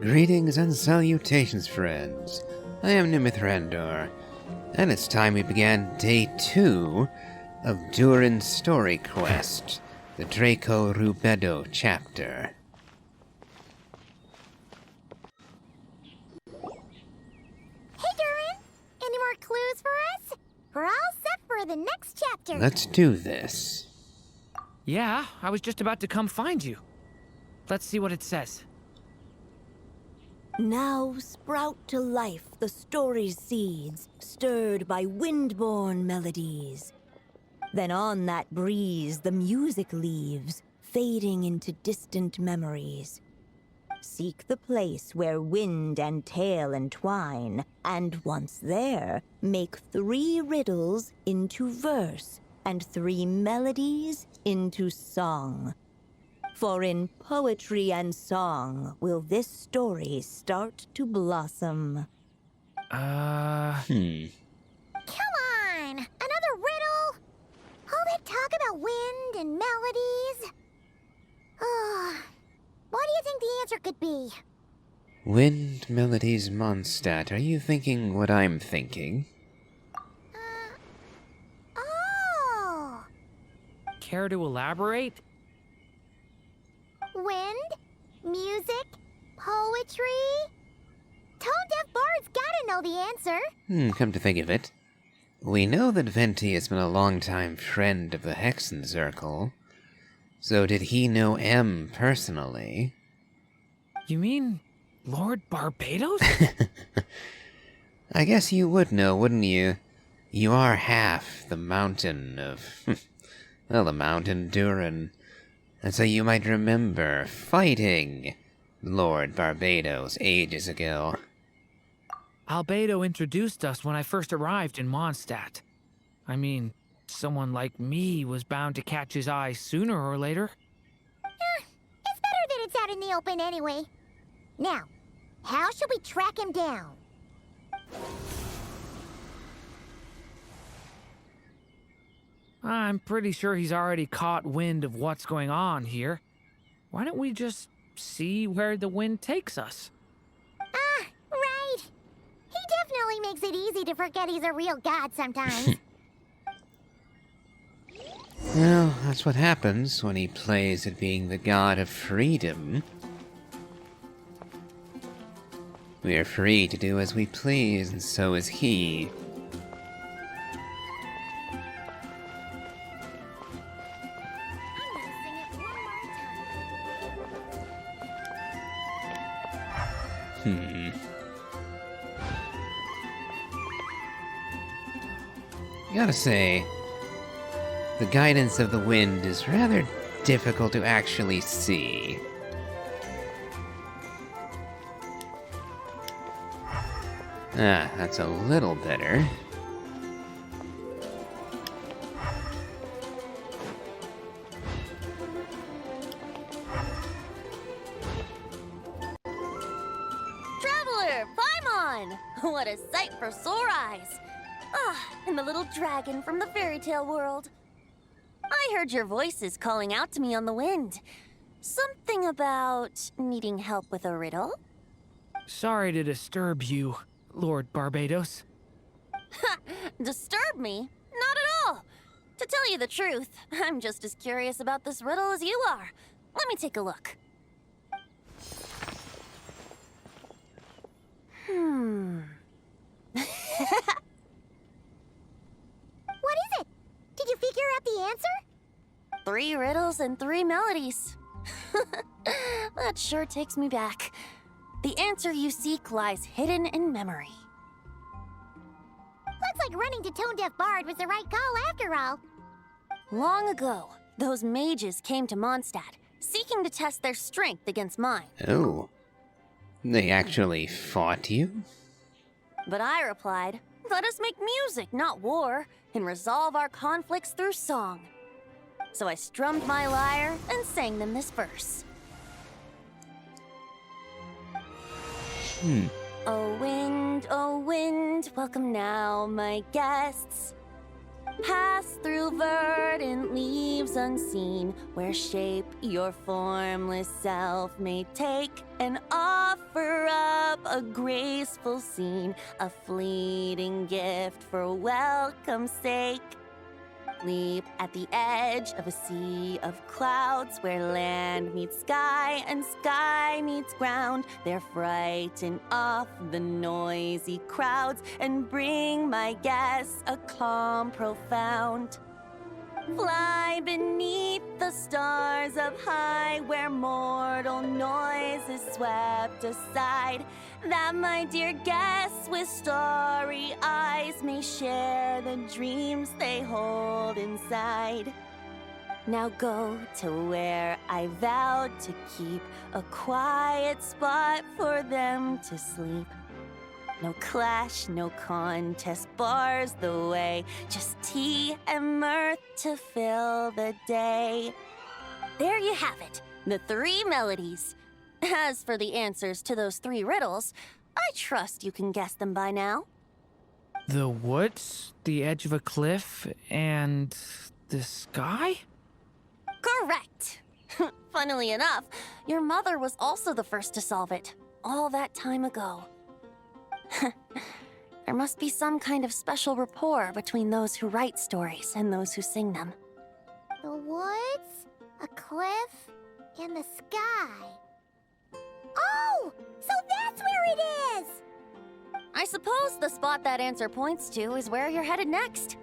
Greetings and salutations, friends. I am Numythrandor, and it's time we began Day 2 of Durin's story quest, the Draco Rubedo chapter. Hey, Durin! Any more clues for us? We're all set for the next chapter. Let's do this. Yeah, I was just about to come find you. Let's see what it says. Now sprout to life the story's seeds, stirred by wind-born melodies. Then on that breeze the music leaves, fading into distant memories. Seek the place where wind and tale entwine, and once there, make 3 riddles into verse, and 3 melodies into song. For in poetry and song will this story start to blossom. Come on! Another riddle? All that talk about wind and melodies? What do you think the answer could be? Wind Melodies Mondstadt, are you thinking what I'm thinking? Oh! Care to elaborate? Wind, music, poetry. Tone-deaf bards gotta know the answer. Come to think of it, we know that Venti has been a longtime friend of the Hexen Circle. So did he know M personally? You mean Lord Barbados? I guess you would know, wouldn't you? You are half the mountain of... well, the mountain Durin. And so you might remember fighting Lord Barbados ages ago. Albedo introduced us when I first arrived in Mondstadt. I mean, someone like me was bound to catch his eye sooner or later. It's better that it's out in the open anyway. Now, how should we track him down? I'm pretty sure he's already caught wind of what's going on here. Why don't we just see where the wind takes us? Right. He definitely makes it easy to forget he's a real god sometimes. Well, that's what happens when he plays at being the god of freedom. We are free to do as we please, and so is he. Gotta say, the guidance of the wind is rather difficult to actually see. That's a little better. Traveler, Paimon! What a sight for sore eyes! And the little dragon from the fairy tale world. I heard your voices calling out to me on the wind. Something about needing help with a riddle? Sorry to disturb you, Lord Barbados. Disturb me? Not at all! To tell you the truth, I'm just as curious about this riddle as you are. Let me take a look. What is it? Did you figure out the answer? 3 riddles and 3 melodies. That sure takes me back. The answer you seek lies hidden in memory. Looks like running to Tone-Deaf Bard was the right call after all. Long ago, those mages came to Mondstadt, seeking to test their strength against mine. Oh. They actually fought you? But I replied, let us make music, not war, and resolve our conflicts through song. So I strummed my lyre and sang them this verse. Oh wind, welcome now, my guests. Pass through verdant leaves unseen, where shape your formless self may take, and offer up a graceful scene, a fleeting gift for welcome's sake. Leap at the edge of a sea of clouds, where land meets sky and sky meets ground. There frighten off the noisy crowds and bring my guests a calm profound. Fly beneath the stars up high, where mortal noise is swept aside, that my dear guests with starry eyes may share the dreams they hold inside. Now go to where I vowed to keep a quiet spot for them to sleep. No clash, no contest bars the way, just tea and mirth to fill the day. There you have it, the 3 melodies. As for the answers to those 3 riddles, I trust you can guess them by now. The woods, the edge of a cliff, and the sky? Correct! Funnily enough, your mother was also the first to solve it, all that time ago. There must be some kind of special rapport between those who write stories and those who sing them. The woods, a cliff, and the sky. Oh! So that's where it is! I suppose the spot that answer points to is where you're headed next.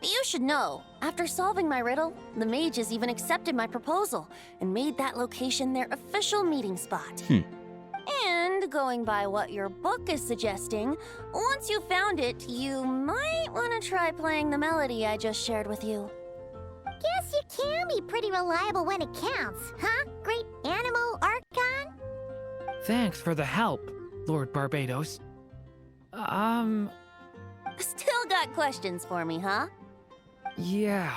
You should know, after solving my riddle, the mages even accepted my proposal and made that location their official meeting spot. And going by what your book is suggesting, once you found it, you might want to try playing the melody I just shared with you. Guess you can be pretty reliable when it counts, huh? Great animal archon? Thanks for the help, Lord Barbados. Still got questions for me, huh? Yeah,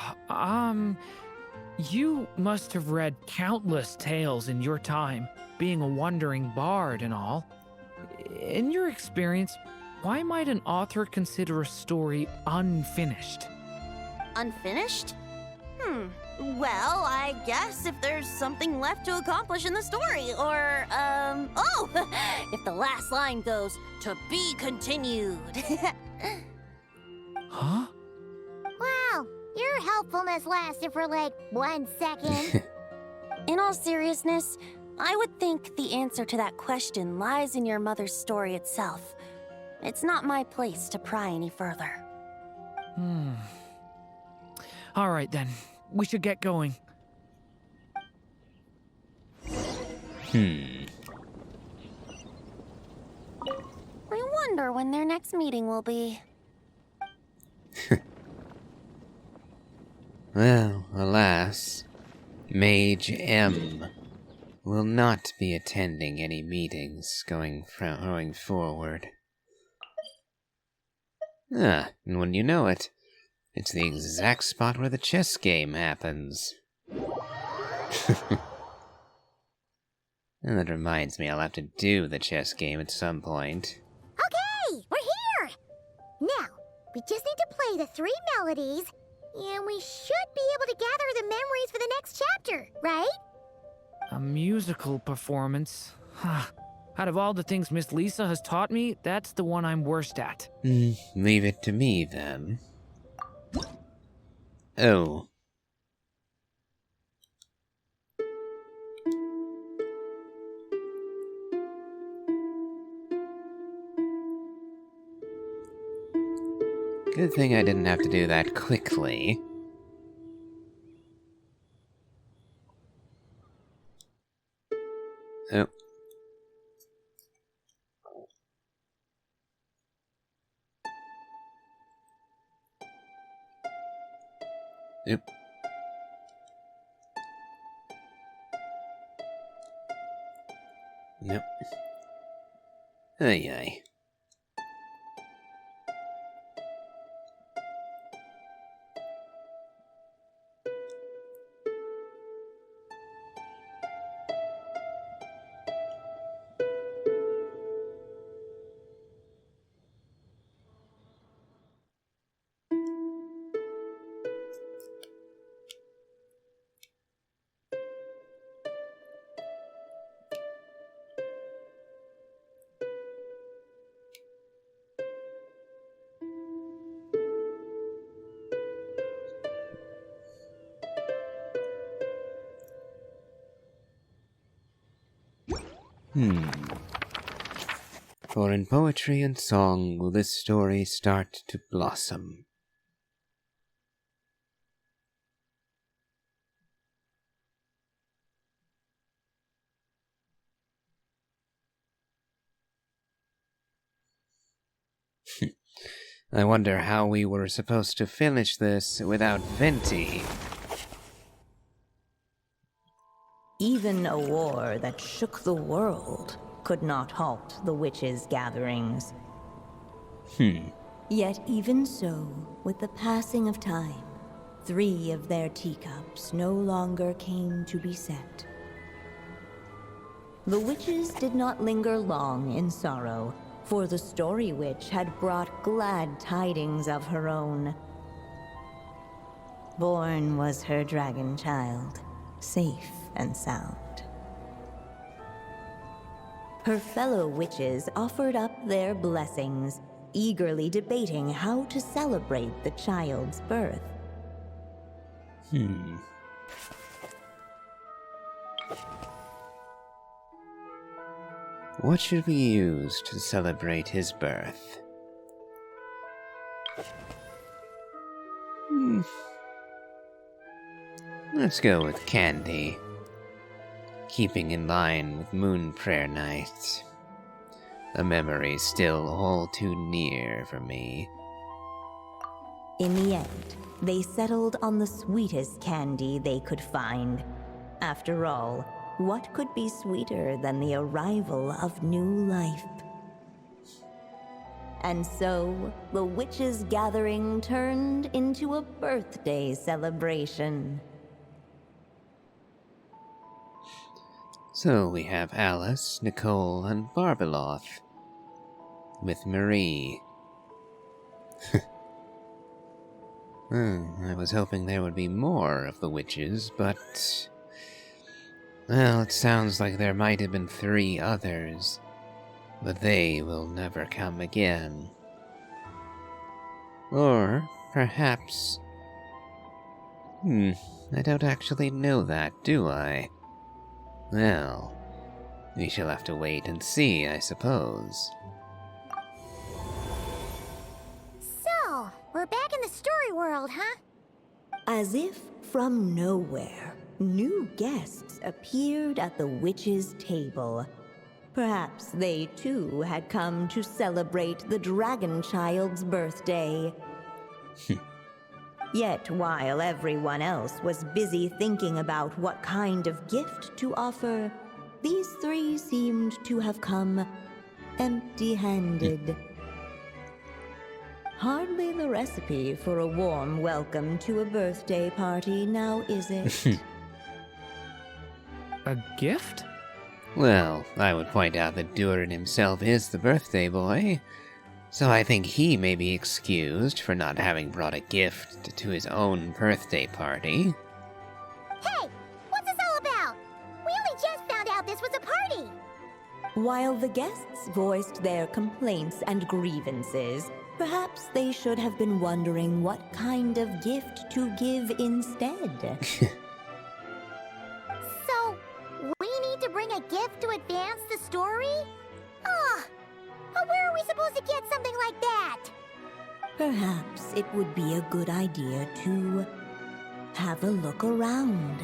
you must have read countless tales in your time, being a wandering bard and all. In your experience, why might an author consider a story unfinished? Unfinished? Well, I guess if there's something left to accomplish in the story, or, if the last line goes, "To be continued." Huh? Wow, your helpfulness lasted for like 1 second. In all seriousness, I would think the answer to that question lies in your mother's story itself. It's not my place to pry any further. All right then, we should get going. I wonder when their next meeting will be. Well, alas, Mage M will not be attending any meetings going forward. And when you know it, it's the exact spot where the chess game happens. And that reminds me, I'll have to do the chess game at some point. Okay, we're here! Now, we just need to play the 3 melodies, and we should be able to gather the memories for the next chapter, right? A musical performance? Out of all the things Miss Lisa has taught me, that's the one I'm worst at. Leave it to me, then. Oh. Good thing I didn't have to do that quickly. Oh. Oop. Yep. Ay ay. For in poetry and song will this story start to blossom. I wonder how we were supposed to finish this without Venti. Even a war that shook the world could not halt the witches' gatherings. Yet even so, with the passing of time, 3 of their teacups no longer came to be set. The witches did not linger long in sorrow, for the Story Witch had brought glad tidings of her own. Born was her dragon child, safe and sound. Her fellow witches offered up their blessings, eagerly debating how to celebrate the child's birth. What should we use to celebrate his birth? Let's go with candy. Keeping in line with Moon Prayer Night. A memory still all too near for me. In the end, they settled on the sweetest candy they could find. After all, what could be sweeter than the arrival of new life? And so, the witches' gathering turned into a birthday celebration. So we have Alice, Nicole, and Barbeloth. With Marie. I was hoping there would be more of the witches, but... well, it sounds like there might have been 3 others. But they will never come again. Or, perhaps... I don't actually know that, do I? Well, we shall have to wait and see, I suppose. So, we're back in the story world, huh? As if from nowhere, new guests appeared at the witches' table. Perhaps they too had come to celebrate the dragon child's birthday. Yet while everyone else was busy thinking about what kind of gift to offer, these 3 seemed to have come empty-handed. Hardly the recipe for a warm welcome to a birthday party, now is it? A gift? Well, I would point out that Durin himself is the birthday boy, so I think he may be excused for not having brought a gift to his own birthday party. Hey! What's this all about? We only just found out this was a party! While the guests voiced their complaints and grievances, perhaps they should have been wondering what kind of gift to give instead. So, we need to bring a gift to advance the story? But where are we supposed to get something like that? Perhaps it would be a good idea to have a look around.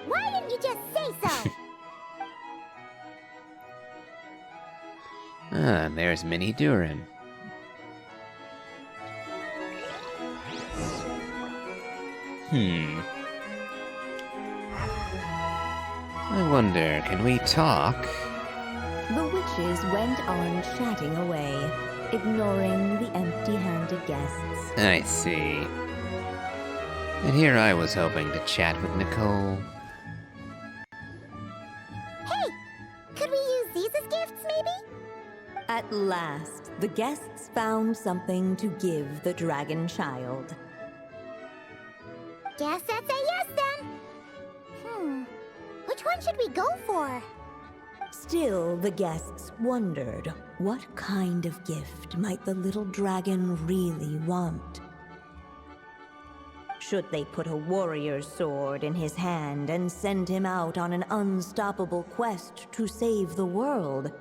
Why didn't you just say so? There's Minnie Durin. I wonder, can we talk? The witches went on chatting away, ignoring the empty-handed guests. I see. And here I was hoping to chat with Nicole. Hey! Could we use these as gifts, maybe? At last, the guests found something to give the dragon child. Guess that's a yes, then. Which one should we go for? Still, the guests wondered, what kind of gift might the little dragon really want? should they put a warrior's sword in his hand and send him out on an unstoppable quest to save the world.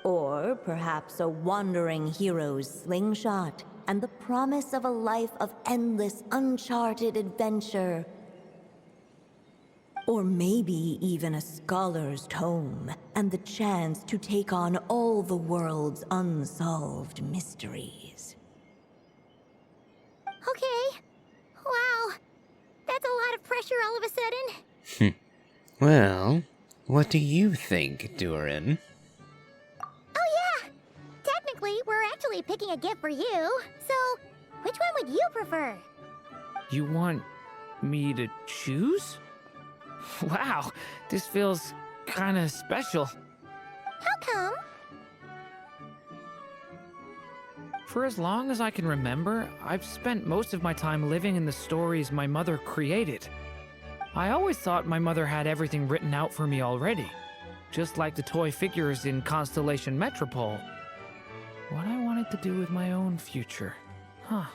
Or perhaps a wandering hero's slingshot and the promise of a life of endless, uncharted adventure. Or maybe even a scholar's tome and the chance to take on all the world's unsolved mysteries. Okay. Wow. That's a lot of pressure all of a sudden. Well, what do you think, Durin? Oh yeah! Technically, we're actually picking a gift for you. So, which one would you prefer? You want me to choose? Wow, this feels kinda special. How come? For as long as I can remember, I've spent most of my time living in the stories my mother created. I always thought my mother had everything written out for me already, just like the toy figures in Constellation Metropole. What I wanted to do with my own future. Huh.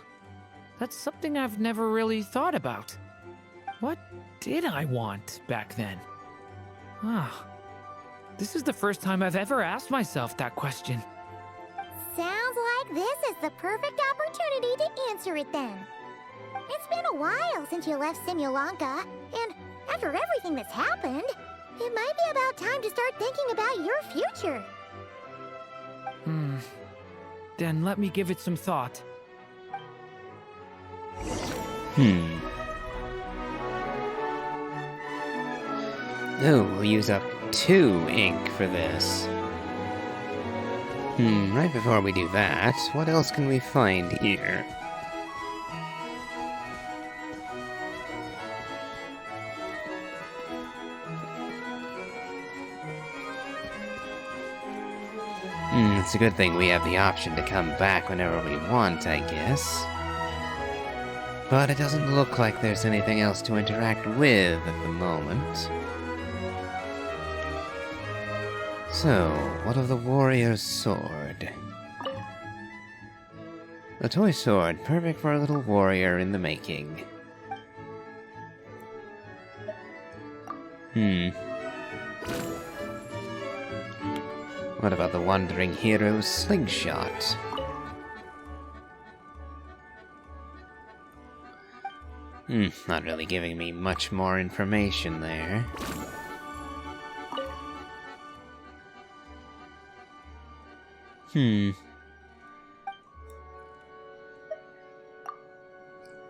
That's something I've never really thought about. What did I want back then? This is the first time I've ever asked myself that question. Sounds like this is the perfect opportunity to answer it then. It's been a while since you left Simulanka, and after everything that's happened, it might be about time to start thinking about your future. Then let me give it some thought. Oh, we'll use up 2 ink for this. Right before we do that, what else can we find here? It's a good thing we have the option to come back whenever we want, I guess. But it doesn't look like there's anything else to interact with at the moment. So, what of the warrior's sword? A toy sword, perfect for a little warrior in the making. What about the wandering hero's slingshot? Not really giving me much more information there.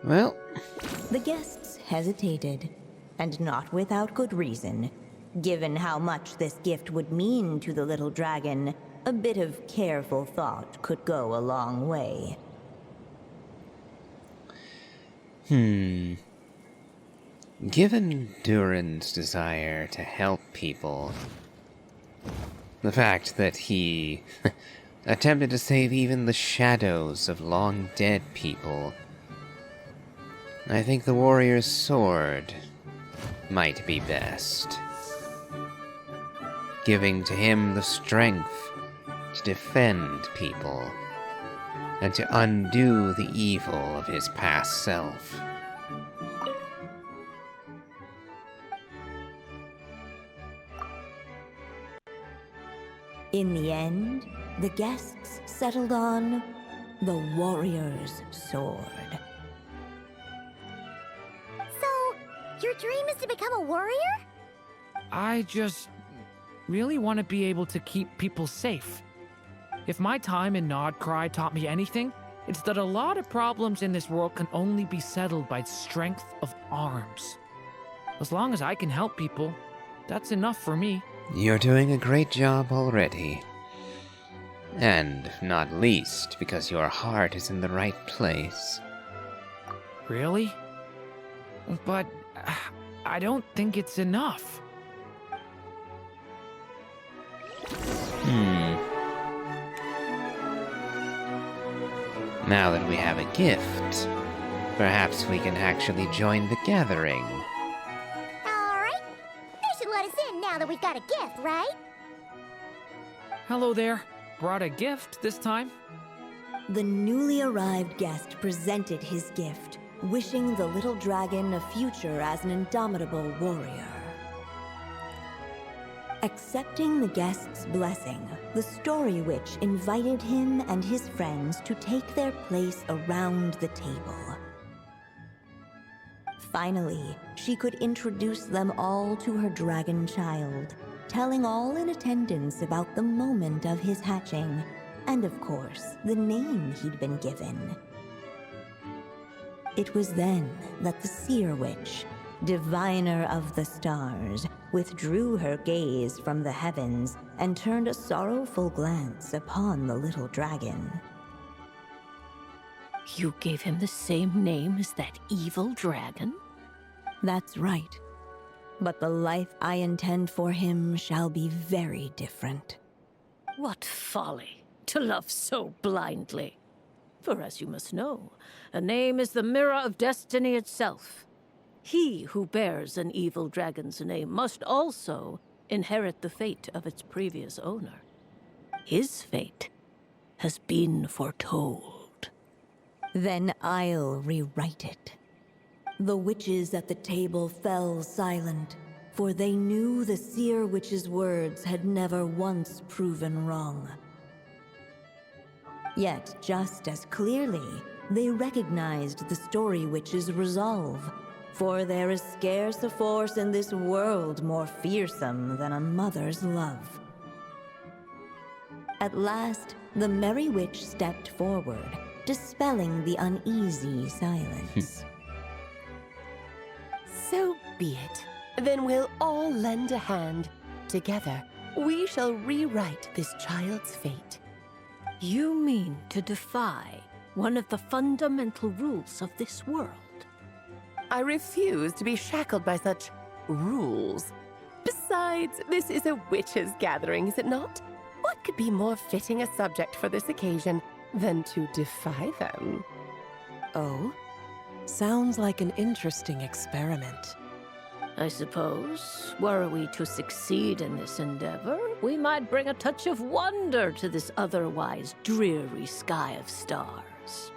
Well... The guests hesitated, and not without good reason. Given how much this gift would mean to the little dragon, a bit of careful thought could go a long way. Given Durin's desire to help people, the fact that he attempted to save even the shadows of long-dead people, I think the warrior's sword might be best. Giving to him the strength to defend people, and to undo the evil of his past self. In the end, the guests settled on the warrior's sword. So, your dream is to become a warrior? I just really want to be able to keep people safe. If my time in Nodcry taught me anything, it's that a lot of problems in this world can only be settled by strength of arms. As long as I can help people, that's enough for me. You're doing a great job already. And not least because your heart is in the right place. Really? But I don't think it's enough. Now that we have a gift, perhaps we can actually join the gathering. Alright. They should let us in now that we've got a gift, right? Hello there. Brought a gift this time? The newly arrived guest presented his gift, wishing the little dragon a future as an indomitable warrior. Accepting the guest's blessing, the Story Witch invited him and his friends to take their place around the table. Finally, she could introduce them all to her dragon child, telling all in attendance about the moment of his hatching, and of course, the name he'd been given. It was then that the Seer Witch, diviner of the stars, withdrew her gaze from the heavens and turned a sorrowful glance upon the little dragon. You gave him the same name as that evil dragon? That's right. But the life I intend for him shall be very different. What folly to love so blindly. For as you must know, a name is the mirror of destiny itself. He who bears an evil dragon's name must also inherit the fate of its previous owner. His fate has been foretold. Then I'll rewrite it. The witches at the table fell silent, for they knew the Seer Witch's words had never once proven wrong. Yet, just as clearly, they recognized the Story Witch's resolve, for there is scarce a force in this world more fearsome than a mother's love. At last, the Merry Witch stepped forward, dispelling the uneasy silence. So be it. Then we'll all lend a hand. Together, we shall rewrite this child's fate. You mean to defy one of the fundamental rules of this world? I refuse to be shackled by such rules. Besides, this is a witches' gathering, is it not? What could be more fitting a subject for this occasion than to defy them? Oh? Sounds like an interesting experiment. I suppose, were we to succeed in this endeavor, we might bring a touch of wonder to this otherwise dreary sky of stars.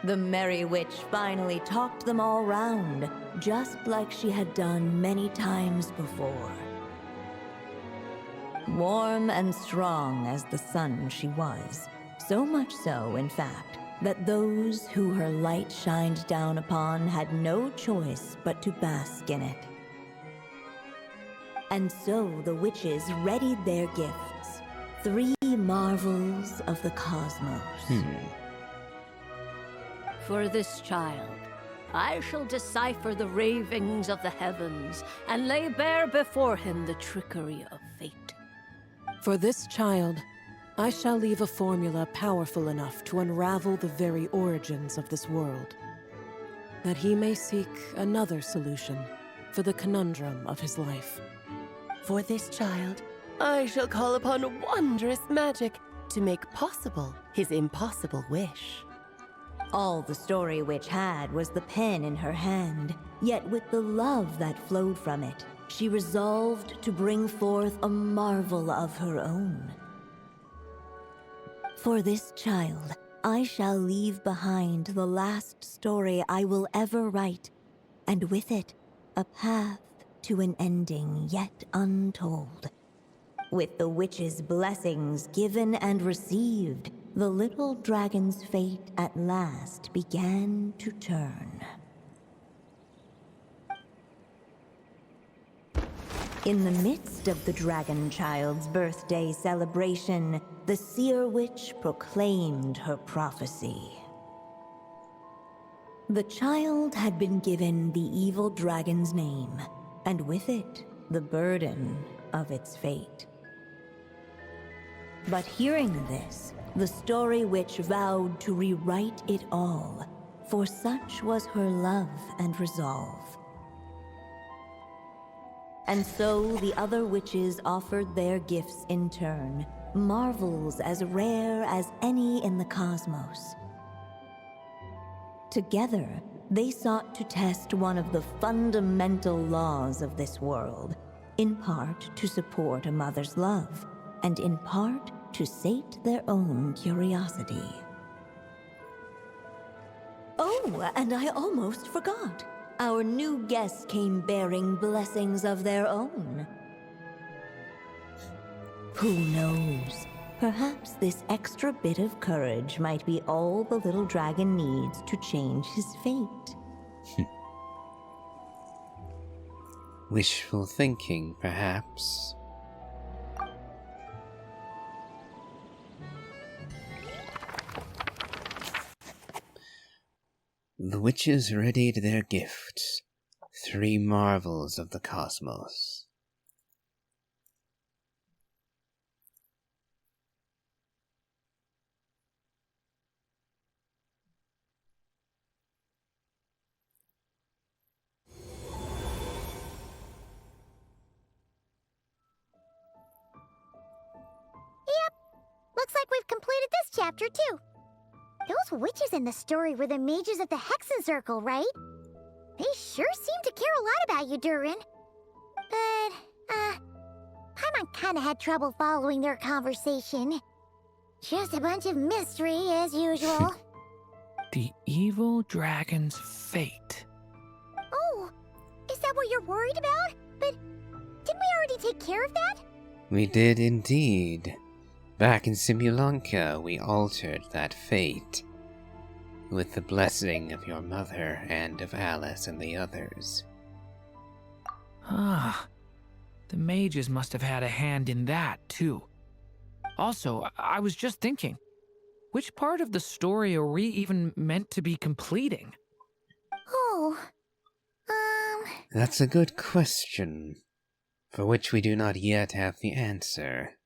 The Merry Witch finally talked them all round, just like she had done many times before. Warm and strong as the sun she was, so much so, in fact, that those who her light shined down upon had no choice but to bask in it. And so the witches readied their gifts, 3 marvels of the cosmos. For this child, I shall decipher the ravings of the heavens and lay bare before him the trickery of fate. For this child, I shall leave a formula powerful enough to unravel the very origins of this world, that he may seek another solution for the conundrum of his life. For this child, I shall call upon wondrous magic to make possible his impossible wish. All the Story Witch had was the pen in her hand, yet with the love that flowed from it, she resolved to bring forth a marvel of her own. For this child, I shall leave behind the last story I will ever write, and with it, a path to an ending yet untold. With the witch's blessings given and received, the little dragon's fate at last began to turn. In the midst of the dragon child's birthday celebration, the Seer Witch proclaimed her prophecy. The child had been given the evil dragon's name, and with it, the burden of its fate. But hearing this, the Story Witch vowed to rewrite it all, for such was her love and resolve. And so the other witches offered their gifts in turn, marvels as rare as any in the cosmos. Together, they sought to test one of the fundamental laws of this world, in part to support a mother's love, and in part to sate their own curiosity. Oh, Oh, and I almost forgot. Our new guests came bearing blessings of their own. Who knows? Perhaps this extra bit of courage might be all the little dragon needs to change his fate. Wishful thinking, perhaps. The witches readied their gifts, 3 marvels of the cosmos. Looks like we've completed this chapter, too. Those witches in the story were the mages of the Hexen Circle, right? They sure seem to care a lot about you, Durin. But, Paimon kinda had trouble following their conversation. Just a bunch of mystery, as usual. The evil dragon's fate. Oh, is that what you're worried about? But didn't we already take care of that? We did indeed. Back in Simulanka, we altered that fate. With the blessing of your mother and of Alice and the others. Ah, the mages must have had a hand in that, too. Also, I was just thinking, which part of the story are we even meant to be completing? Oh, That's a good question, for which we do not yet have the answer.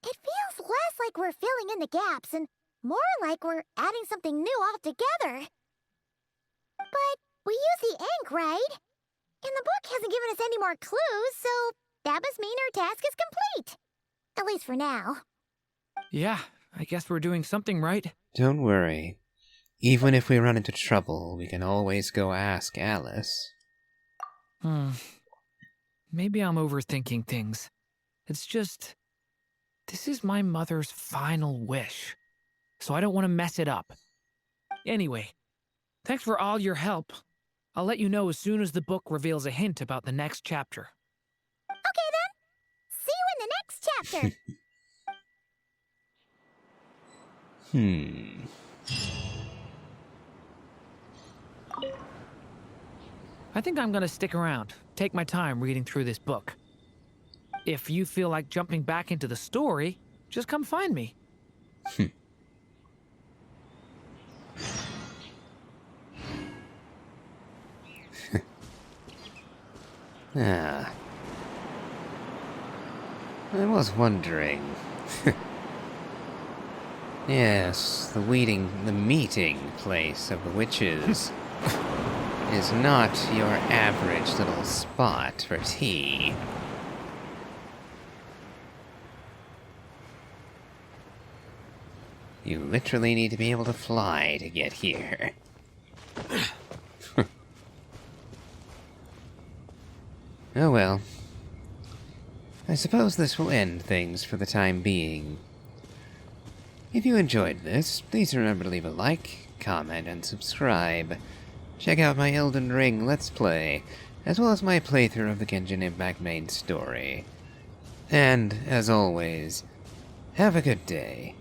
it feels less like we're filling in the gaps and more like we're adding something new altogether. But we use the ink, right? And the book hasn't given us any more clues, so that must mean our task is complete. At least for now. Yeah, I guess we're doing something right. Don't worry. Even if we run into trouble, we can always go ask Alice. Maybe I'm overthinking things. It's just, this is my mother's final wish, so I don't want to mess it up. Anyway, thanks for all your help. I'll let you know as soon as the book reveals a hint about the next chapter. Okay then. See you in the next chapter. I think I'm gonna stick around, take my time reading through this book. If you feel like jumping back into the story, just come find me. I was wondering. Yes, the meeting place of the witches is not your average little spot for tea. You literally need to be able to fly to get here. Oh well. I suppose this will end things for the time being. If you enjoyed this, please remember to leave a like, comment, and subscribe. Check out my Elden Ring Let's Play, as well as my playthrough of the Genshin Impact main story. And, as always, have a good day.